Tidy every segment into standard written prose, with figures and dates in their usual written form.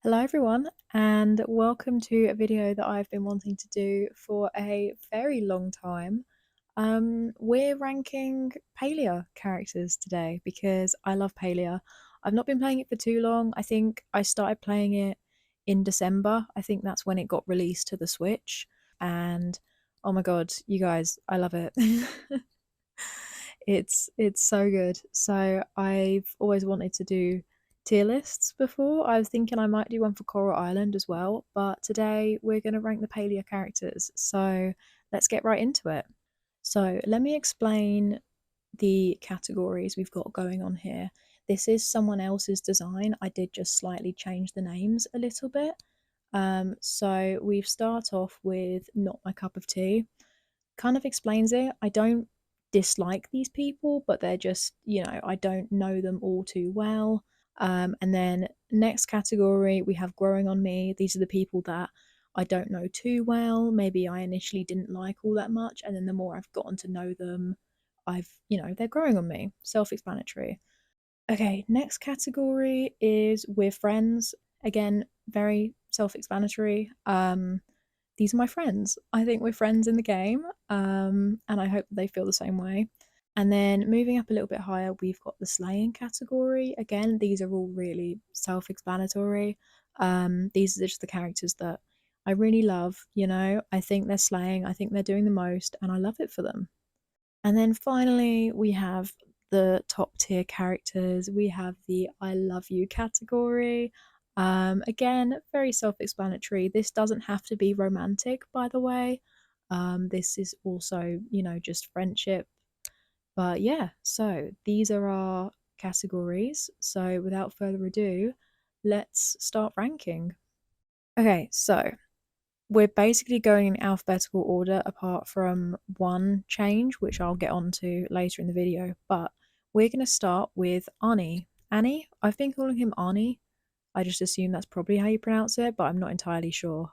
Hello everyone, and welcome to a video that I've been wanting to do for a very long time. We're ranking Palia characters today because I love Palia. I've not been playing it for too long. I think I started playing it in December. I think that's when it got released to the Switch. And oh my god, you guys, I love it. It's so good. So I've always wanted to do tier lists before. I was thinking I might do one for Coral Island as well, but today we're going to rank the Palia characters. So let's get right into it. So let me explain the categories we've got going on here. This is someone else's design. I did just slightly change the names a little bit. So we start off with Not My Cup of Tea. Kind of explains it. I don't dislike these people, but they're just, I don't know them all too well. And then next category, we have Growing on Me. These are the people that I don't know too well. Maybe I initially didn't like all that much, and then the more I've gotten to know them, they're growing on me. Self explanatory. Okay, next category is We're Friends. Again, very self explanatory. These are my friends. I think we're friends in the game, and I hope they feel the same way. And then moving up a little bit higher, we've got the slaying category. Again, these are all really self explanatory. These are just the characters that I really love, I think they're slaying, I think they're doing the most, and I love it for them. And then finally, we have the top tier characters. We have the I love you category. Again, very self explanatory. This doesn't have to be romantic, by the way. This is also, just friendship. But yeah, so these are our categories. So without further ado, let's start ranking. Okay, so we're basically going in alphabetical order apart from one change, which I'll get onto later in the video. But we're going to start with Arnie. Annie? I've been calling him Arnie. I just assume that's probably how you pronounce it, but I'm not entirely sure.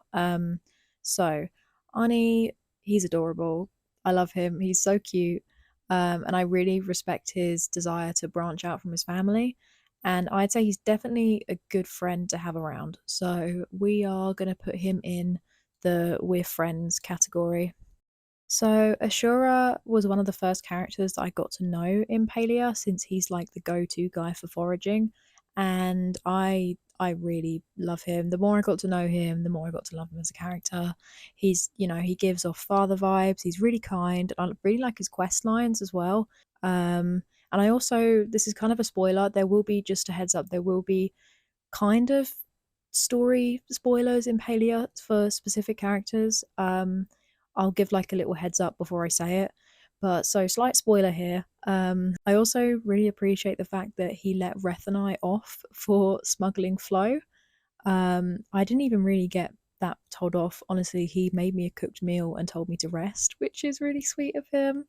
So Arnie, he's adorable. I love him. He's so cute. And I really respect his desire to branch out from his family. And I'd say he's definitely a good friend to have around. So we are going to put him in the We're Friends category. So Ashura was one of the first characters that I got to know in Palia since he's like the go-to guy for foraging, and I really love him. The more I got to know him, the more I got to love him as a character. He's, he gives off father vibes. He's really kind. I really like his quest lines as well. And I also, this is kind of a spoiler, there will be, just a heads up, there will be kind of story spoilers in Palia for specific characters. I'll give like a little heads up before I say it. But so slight spoiler here. I also really appreciate the fact that he let Reth and I off for smuggling Flo. I didn't even really get that told off. Honestly, he made me a cooked meal and told me to rest, which is really sweet of him.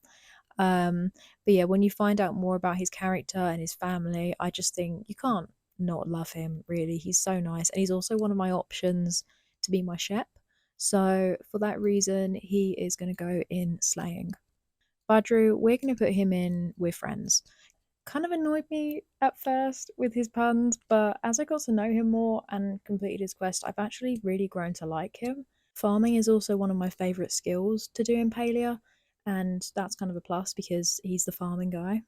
But yeah, when you find out more about his character and his family, I just think you can't not love him, really. He's so nice, and he's also one of my options to be my Shep. So for that reason, he is going to go in slaying. Badru, we're going to put him in with friends. Kind of annoyed me at first with his puns, but as I got to know him more and completed his quest, I've actually really grown to like him. Farming is also one of my favourite skills to do in Palia, and that's kind of a plus because he's the farming guy.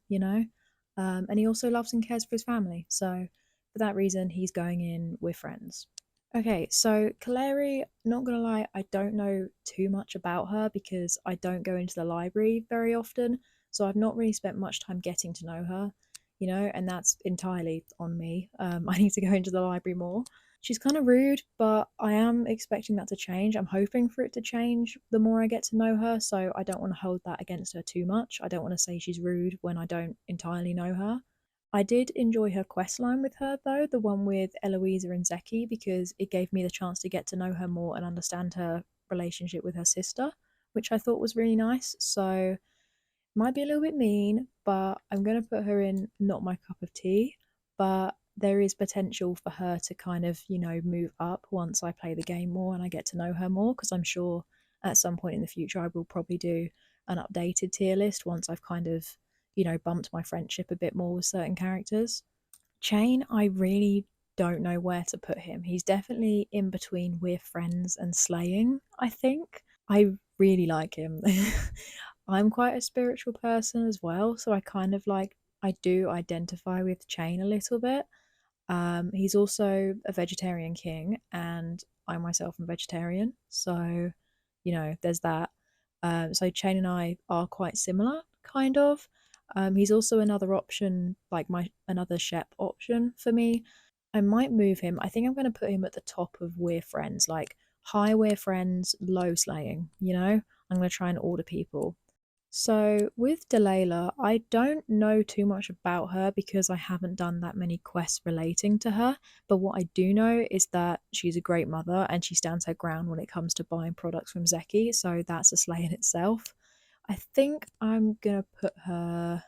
And he also loves and cares for his family, so for that reason, he's going in with friends. Okay, so Kaleri, not gonna lie, I don't know too much about her because I don't go into the library very often, so I've not really spent much time getting to know her, and that's entirely on me. I need to go into the library more. She's kind of rude, but I am expecting that to change. I'm hoping for it to change the more I get to know her, so I don't want to hold that against her too much. I don't want to say she's rude when I don't entirely know her. I did enjoy her quest line with her though, the one with Eloisa and Zeki, because it gave me the chance to get to know her more and understand her relationship with her sister, which I thought was really nice. So might be a little bit mean, but I'm gonna put her in not my cup of tea. But there is potential for her to kind of, move up once I play the game more and I get to know her more, because I'm sure at some point in the future I will probably do an updated tier list once I've kind of, bumped my friendship a bit more with certain characters. Chain, I really don't know where to put him. He's definitely in between We're Friends and Slaying, I think. I really like him. I'm quite a spiritual person as well, so I kind of like, I do identify with Chain a little bit. He's also a vegetarian king, and I myself am vegetarian, so there's that. So Chain and I are quite similar, kind of. He's also another option, like my another Shep option for me. I might move him. I think I'm going to put him at the top of We're Friends, like high We're Friends, low Slaying. I'm going to try and order people. So with Delilah, I don't know too much about her because I haven't done that many quests relating to her. But what I do know is that she's a great mother and she stands her ground when it comes to buying products from Zeki. So that's a slay in itself. I think I'm gonna put her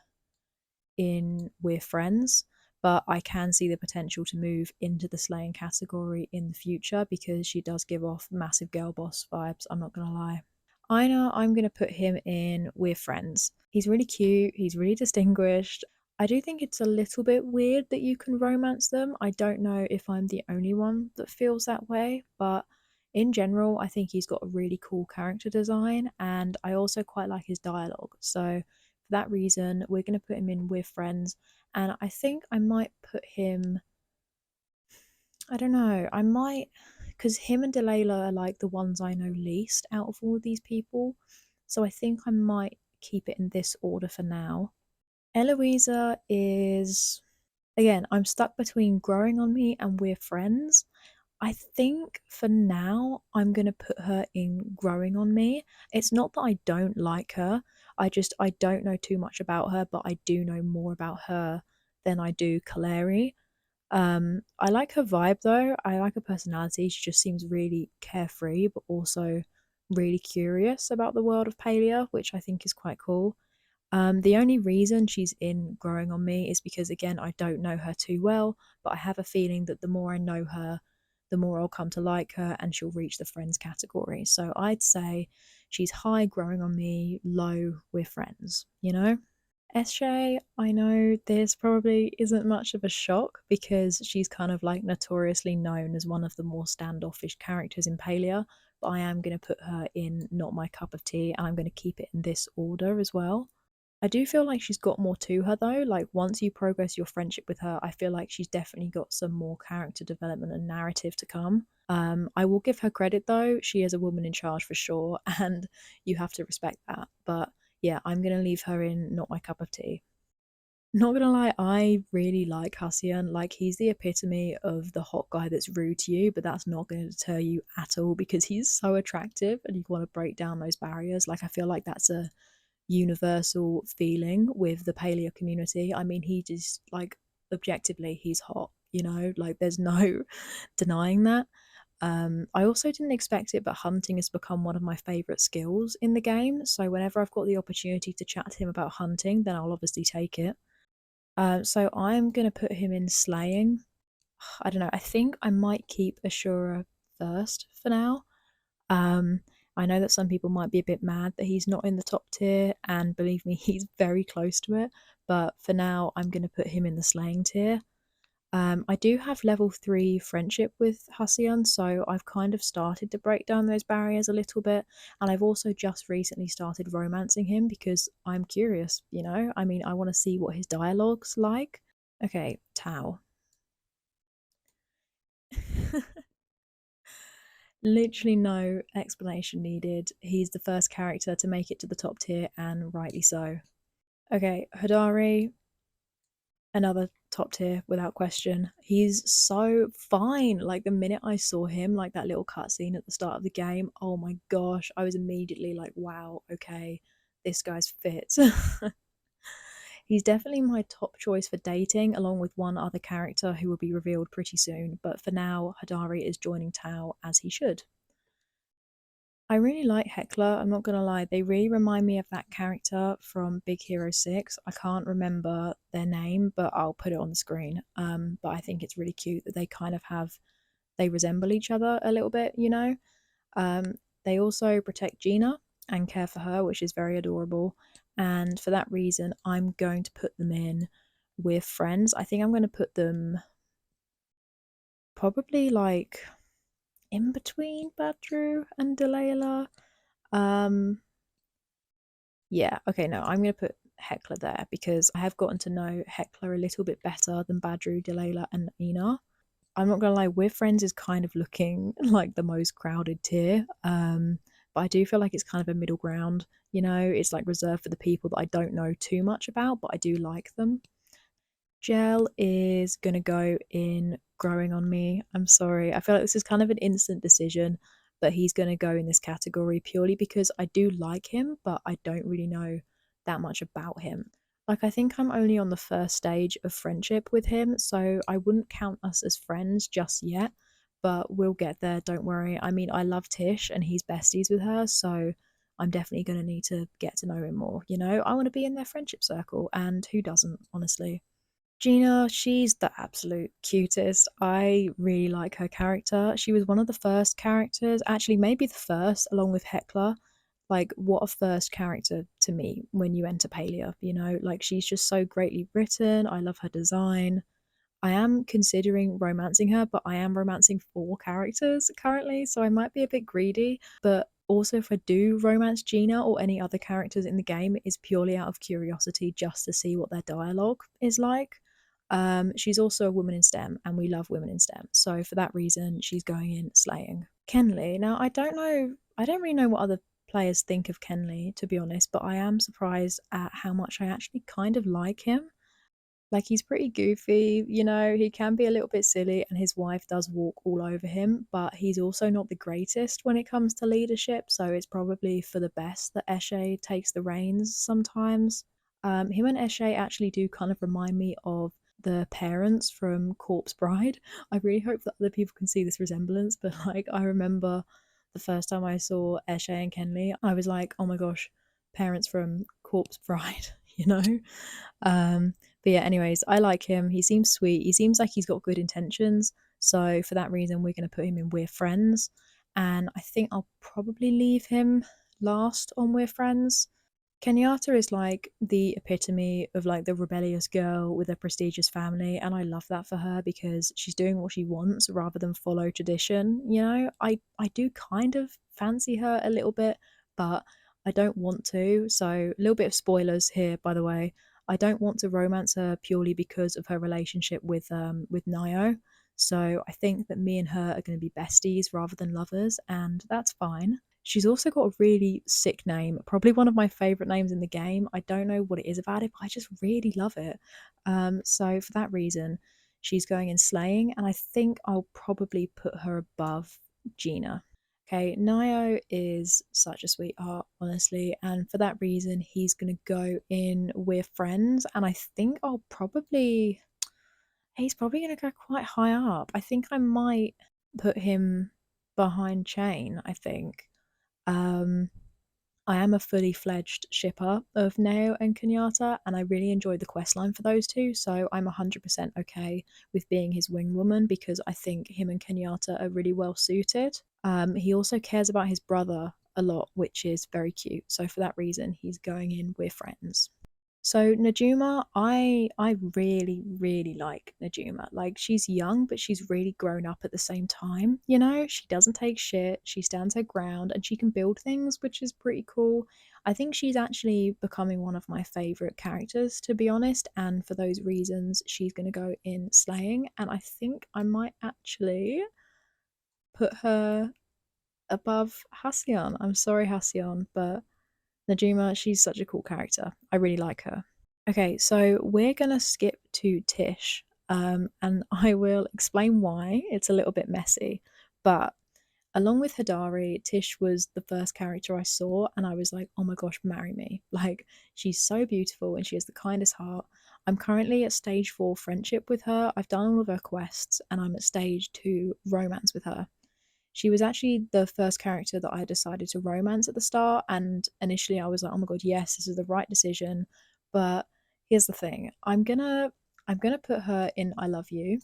in We're Friends, but I can see the potential to move into the slaying category in the future because she does give off massive girl boss vibes. I'm not gonna lie. I know I'm going to put him in We're Friends. He's really cute, he's really distinguished. I do think it's a little bit weird that you can romance them. I don't know if I'm the only one that feels that way, but in general, I think he's got a really cool character design and I also quite like his dialogue. So, for that reason, we're going to put him in We're Friends. And I think I might put him, I don't know, I might, because him and Delilah are like the ones I know least out of all of these people. So I think I might keep it in this order for now. Eloisa is, again, I'm stuck between Growing on Me and We're Friends. I think for now, I'm going to put her in Growing on Me. It's not that I don't like her, I don't know too much about her, but I do know more about her than I do Kaleri. I like her vibe though. I like her personality. She just seems really carefree, but also really curious about the world of Palia, which I think is quite cool. The only reason she's in Growing on Me is because, again, I don't know her too well, but I have a feeling that the more I know her, the more I'll come to like her and she'll reach the friends category. So I'd say she's high Growing on Me, low We're Friends? Eshe, I know this probably isn't much of a shock because she's kind of like notoriously known as one of the more standoffish characters in Palia, but I am going to put her in Not My Cup of Tea and I'm going to keep it in this order as well. I do feel like she's got more to her though. Like once you progress your friendship with her, I feel like she's definitely got some more character development and narrative to come. I will give her credit though. She is a woman in charge for sure, and you have to respect that. But yeah, I'm gonna leave her in Not My Cup of Tea. Not gonna lie, I really like Hassian. Like he's the epitome of the hot guy that's rude to you, but that's not gonna deter you at all because he's so attractive and you want to break down those barriers. Like I feel like that's a universal feeling with the paleo community. I mean, he just like objectively he's hot, like there's no denying that. I also didn't expect it, but hunting has become one of my favorite skills in the game. So whenever I've got the opportunity to chat to him about hunting, then I'll obviously take it. So I'm gonna put him in slaying. I don't know. I think I might keep Ashura first for now. Um, I know that some people might be a bit mad that he's not in the top tier, and believe me, he's very close to it. But for now, I'm going to put him in the slaying tier. I do have level 3 friendship with Hassian, so I've kind of started to break down those barriers a little bit. And I've also just recently started romancing him because I'm curious. I mean, I want to see what his dialogue's like. Okay, Tao. Literally no explanation needed. He's the first character to make it to the top tier, and rightly so. Okay, Hadari, another top tier without question. He's so fine. Like the minute I saw him, like that little cutscene at the start of the game, oh my gosh, I was immediately like, wow, okay, this guy's fit. He's definitely my top choice for dating, along with one other character who will be revealed pretty soon. But for now, Hadari is joining Tao as he should. I really like Heckler, I'm not gonna lie. They really remind me of that character from Big Hero 6. I can't remember their name, but I'll put it on the screen. But I think it's really cute that they resemble each other a little bit. Um, they also protect Gina and care for her, which is very adorable. And for that reason, I'm going to put them in with friends. I think I'm going to put them probably like in between Badru and Delilah. Um, yeah, okay, no, I'm gonna put Heckler there because I have gotten to know Heckler a little bit better than Badru, Delilah, and Ina. I'm not gonna lie, We're Friends is kind of looking like the most crowded tier. But I do feel like it's kind of a middle ground. It's like reserved for the people that I don't know too much about, but I do like them. Gel is gonna go in Growing on Me. I'm sorry. I feel like this is kind of an instant decision, but he's gonna go in this category purely because I do like him, but I don't really know that much about him. Like, I think I'm only on the first stage of friendship with him, so I wouldn't count us as friends just yet, but we'll get there, don't worry. I mean, I love Tish and he's besties with her, so I'm definitely going to need to get to know him more. I want to be in their friendship circle, and who doesn't, honestly? Gina, she's the absolute cutest. I really like her character. She was one of the first characters, actually, maybe the first, along with Heckler. Like, what a first character to me when you enter Palia. Like, she's just so greatly written. I love her design. I am considering romancing her, but I am romancing four characters currently, so I might be a bit greedy. But also, if I do romance Gina or any other characters in the game, it is purely out of curiosity just to see what their dialogue is like. She's also a woman in STEM, and we love women in STEM. So for that reason, she's going in slaying. Kenley. Now, I don't know, I don't really know what other players think of Kenley, to be honest, but I am surprised at how much I actually kind of like him. Like, he's pretty goofy, he can be a little bit silly, and his wife does walk all over him, but he's also not the greatest when it comes to leadership, so it's probably for the best that Eshe takes the reins sometimes. Him and Eshe actually do kind of remind me of the parents from Corpse Bride. I really hope that other people can see this resemblance, but like, I remember the first time I saw Eshe and Kenley, I was like, oh my gosh, parents from Corpse Bride, you know? But yeah, anyways, I like him. He seems sweet. He seems like he's got good intentions. So for that reason, we're going to put him in We're Friends. And I think I'll probably leave him last on We're Friends. Kenyatta is like the epitome of like the rebellious girl with a prestigious family, and I love that for her because she's doing what she wants rather than follow tradition. I do kind of fancy her a little bit, but I don't want to. So a little bit of spoilers here, by the way. I don't want to romance her purely because of her relationship with Nio. So I think that me and her are going to be besties rather than lovers, and that's fine. She's also got a really sick name, probably one of my favourite names in the game. I don't know what it is about it, but I just really love it. So for that reason, she's going in slaying, and I think I'll probably put her above Gina. Okay, Nio is such a sweetheart, honestly, and for that reason, he's gonna go in We're Friends, and I think he's probably gonna go quite high up. I think I might put him behind Chain, I think. Um, I am a fully fledged shipper of Neo and Kenyatta, and I really enjoyed the quest line for those two, so I'm 100% okay with being his wing woman because I think him and Kenyatta are really well suited. He also cares about his brother a lot, which is very cute, so for that reason, he's going in We're Friends. So Najuma, I really really like Najuma. Like, she's young, but she's really grown up at the same time. She doesn't take shit. She stands her ground, and she can build things, which is pretty cool. I think she's actually becoming one of my favorite characters, to be honest. And for those reasons, she's gonna go in slaying. And I think I might actually put her above Hasyan. I'm sorry, Hasyan, but Najuma, she's such a cool character. I really like her. Okay, so we're gonna skip to Tish, and I will explain why. It's a little bit messy, but along with Hadari, Tish was the first character I saw, and I was like, oh my gosh, marry me. Like, she's so beautiful and she has the kindest heart. I'm currently at stage 4 friendship with her. I've done all of her quests, and I'm at stage 2 romance with her. She was actually the first character that I decided to romance at the start, and initially I was like, oh my god, yes, this is the right decision. But here's the thing. I'm gonna put her in I Love You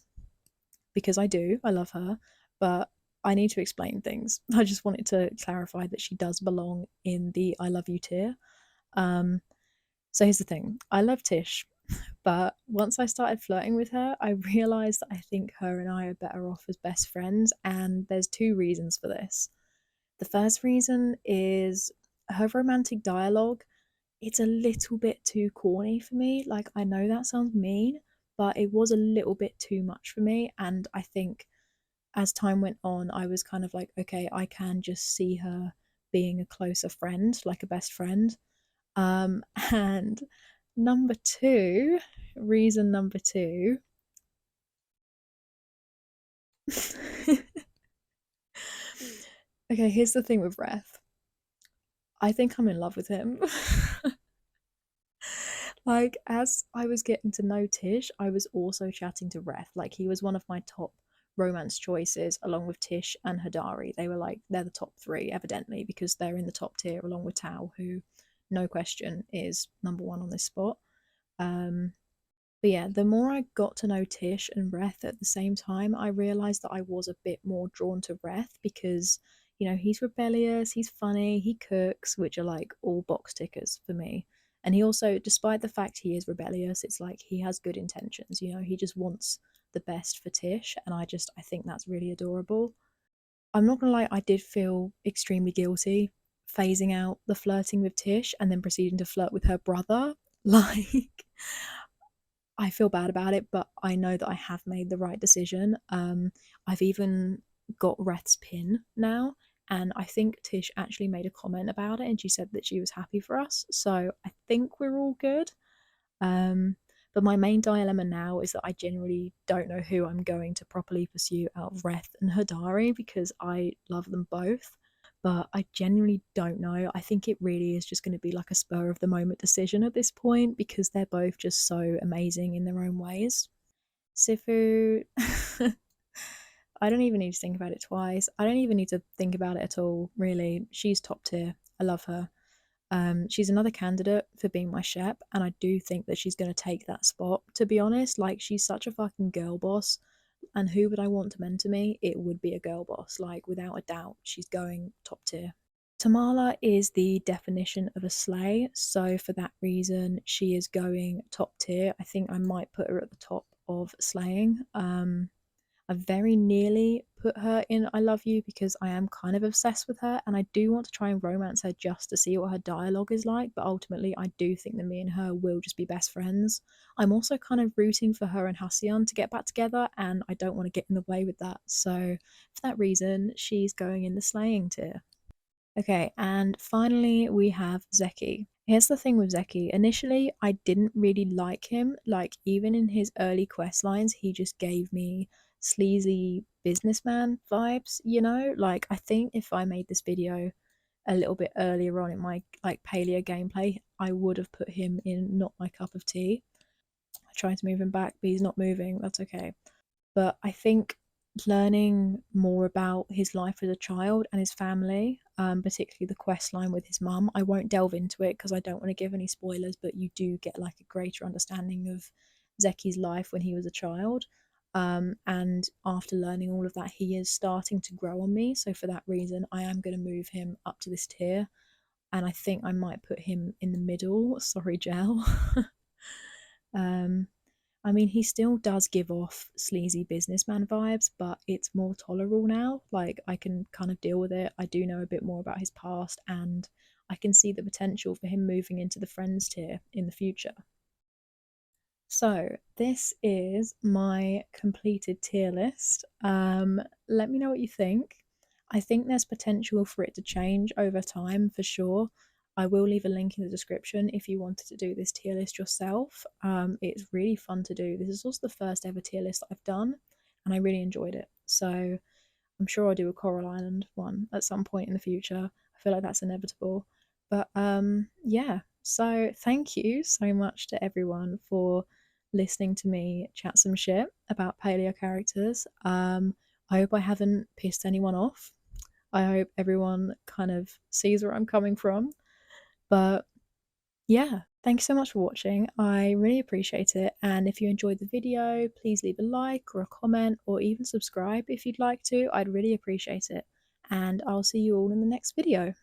because I do. I love her, but I need to explain things. I just wanted to clarify that she does belong in the I Love You tier. Um, so here's the thing. I love Tish, But once I started flirting with her, I realized that I think her and I are better off as best friends, and there's two reasons for this. The first reason is her romantic dialogue. It's a little bit too corny for me. Like, I know that sounds mean, but it was a little bit too much for me. And I think as time went on, I was kind of like, okay, I can just see her being a closer friend, like a best friend. And number two, reason number two. Okay, here's the thing with Ref. I think I'm in love with him. Like, as I was getting to know Tish, I was also chatting to Ref. Like, he was one of my top romance choices, along with Tish and Hadari. They were like, they're the top three, evidently, because they're in the top tier, along with Tao, who, no question, is number one on this spot. Um, but yeah, the more I got to know Tish and Reth at the same time, I realised that I was a bit more drawn to Reth because, he's rebellious, he's funny, he cooks, which are like all box tickers for me. And he also, despite the fact he is rebellious, it's like he has good intentions, he just wants the best for Tish. And I think that's really adorable. I'm not gonna lie, I did feel extremely guilty phasing out the flirting with Tish and then proceeding to flirt with her brother. Like, I feel bad about it, but I know that I have made the right decision. I've even got Reth's pin now, and I think Tish actually made a comment about it, and she said that she was happy for us. So I think we're all good. Um, but my main dilemma now is that I genuinely don't know who I'm going to properly pursue out of Reth and Hadari because I love them both. But I genuinely don't know. I think it really is just going to be like a spur of the moment decision at this point because they're both just so amazing in their own ways. Sifu, I don't even need to think about it twice. I don't even need to think about it at all, really. She's top tier. I love her. She's another candidate for being my Shep, and I do think that she's going to take that spot, to be honest. Like, she's such a fucking girl boss. And who would I want to mentor me? It would be a girl boss. Like, without a doubt, she's going top tier. Tamala is the definition of a slay, so for that reason, she is going top tier. I think I might put her at the top of slaying. I very nearly put her in I Love You because I am kind of obsessed with her and I do want to try and romance her just to see what her dialogue is like, but ultimately I do think that me and her will just be best friends. I'm also kind of rooting for her and Hassan to get back together and I don't want to get in the way with that. So for that reason, she's going in the slaying tier. Okay, and finally we have Zeki. Here's the thing with Zeki. Initially, I didn't really like him. Like, even in his early quest lines, he just gave me sleazy businessman vibes, Like, I think if I made this video a little bit earlier on in my like Palia gameplay, I would have put him in not my cup of tea. I tried to move him back, but he's not moving. That's okay. But I think learning more about his life as a child and his family, particularly the quest line with his mum, I won't delve into it because I don't want to give any spoilers, but you do get like a greater understanding of Zeki's life when he was a child. And after learning all of that, he is starting to grow on me. So for that reason, I am going to move him up to this tier. And I think I might put him in the middle. Sorry, Gel. um, I mean, he still does give off sleazy businessman vibes, but it's more tolerable now. Like, I can kind of deal with it. I do know a bit more about his past, and I can see the potential for him moving into the friends tier in the future. So, this is my completed tier list. Let me know what you think. I think there's potential for it to change over time for sure. I will leave a link in the description if you wanted to do this tier list yourself. It's really fun to do. This is also the first ever tier list that I've done, and I really enjoyed it. So, I'm sure I'll do a Coral Island one at some point in the future. I feel like that's inevitable. But yeah, so thank you so much to everyone for listening to me chat some shit about paleo characters. I hope I haven't pissed anyone off. I hope everyone kind of sees where I'm coming from. But yeah, thank you so much for watching. I really appreciate it. And if you enjoyed the video, please leave a like or a comment or even subscribe if you'd like to. I'd really appreciate it. And I'll see you all in the next video.